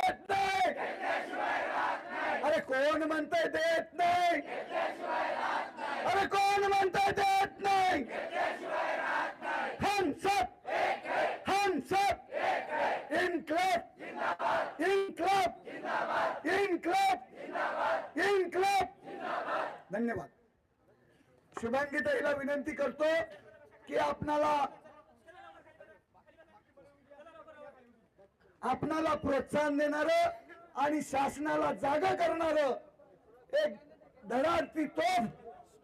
देत नाही? अरे कोण म्हणतंय देत नाही? अरे कोण म्हणतंय देत नाही? हम सब इनकलाब इनकलाब इनकलाब इनकलाब। धन्यवाद। शुभांगीताईला विनंती करतो की आपणाला प्रोत्साहन देणारं आणि शासनाला जागा करणारं एक धडाडती तोफ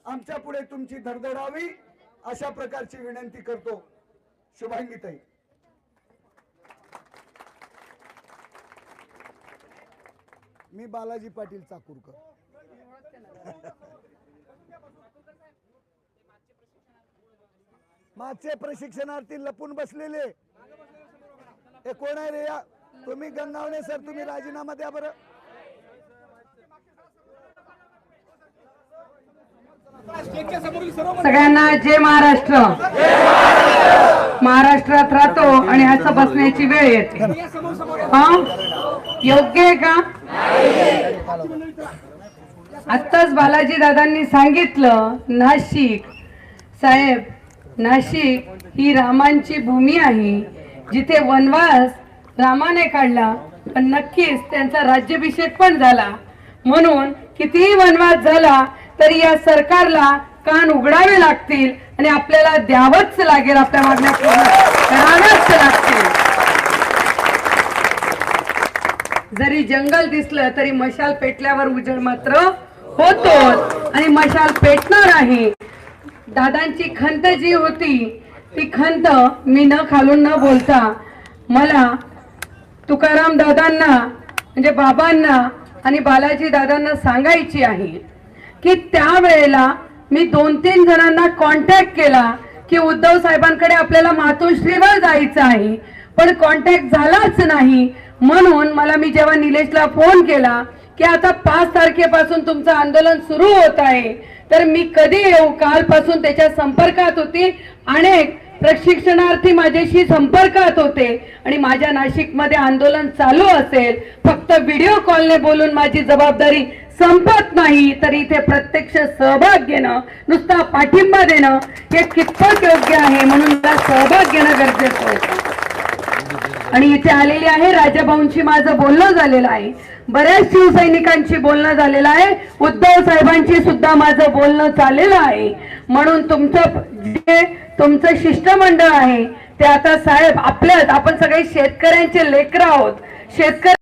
आमच्या पुढे तुमची धडधडावी अशा प्रकारची विनंती करतो। शुभांगीताई। मी बालाजी पाटील चाकूरकर। मागचे प्रशिक्षणार्थी लपून बसलेले हे कोण आहे रे? तुम्ही गंगावणे सर, तुम्ही राजीनामा द्या बरं। सगळ्यांना जय महाराष्ट्र। महाराष्ट्रात राहतो आणि असं बसण्याची वेळ येते। हा योग्य आहे का? आत्ताच बालाजी दादांनी सांगितलं, नाशिक साहेब, नाशिक ही रामांची भूमी आहे, जिथे वनवास रामाने काढला, पण नक्कीच त्यांचा राज्याभिषेक पण झाला। म्हणून कितीही वनवास झाला तरी या सरकारला कान उघडावे लागतील आणि आपल्याला द्यावंच लागेल, आपल्या मागण्या पूर्ण कराव्याच लागतील। जरी जंगल दिसलं तरी मशाल पेटल्यावर उजेड मात्र होतोच आणि मशाल पेटणार आहे। दादांची खंत जी होती ती खंत मी न खालून न बोलता मला तुकाराम दादांना म्हणजे बाबांना आणि बालाजी दादांना सांगायची आहे की त्यावेळेला मी 2-3 जणांना कॉन्टॅक्ट केला की उद्धव साहेबांकडे आपल्याला मातोश्रीवर जायचं आहे, पण कॉन्टॅक्ट झालाच नाही। म्हणून मला मी जेव्हा निलेशला फोन केला की आता 5 तारखेपासून तुमचं आंदोलन सुरू होत आहे, तर मी कधी येऊ? कालपासून त्याच्या संपर्कात होती। अनेक प्रशिक्षणार्थी माझ्याशी संपर्कात होते आणि माझ्या नाशिकमध्ये आंदोलन चालू असेल, फक्त व्हिडिओ कॉलने बोलून माझी जबाबदारी संपत नाही, तर इथे प्रत्यक्ष सहभाग घेणं, नुसता पाठिंबा देणं हे कितपत योग्य आहे, म्हणून मला सहभाग घेणं गरजेचं होतं। आणि इथे आलेली आहे राजाभाऊंशी माझं बोलणं झालेलं आहे, बऱ्याच शिवसैनिकांशी बोलणं झालेलं आहे, उद्धव साहेबांशी सुद्धा माझं बोलणं झालेलं आहे। म्हणून तुमचं शिष्टमंडळ आहे ते आता साहेब आपल्यात, आपण सगळे शेतकऱ्यांचे लेकरं आहोत, शेतकरी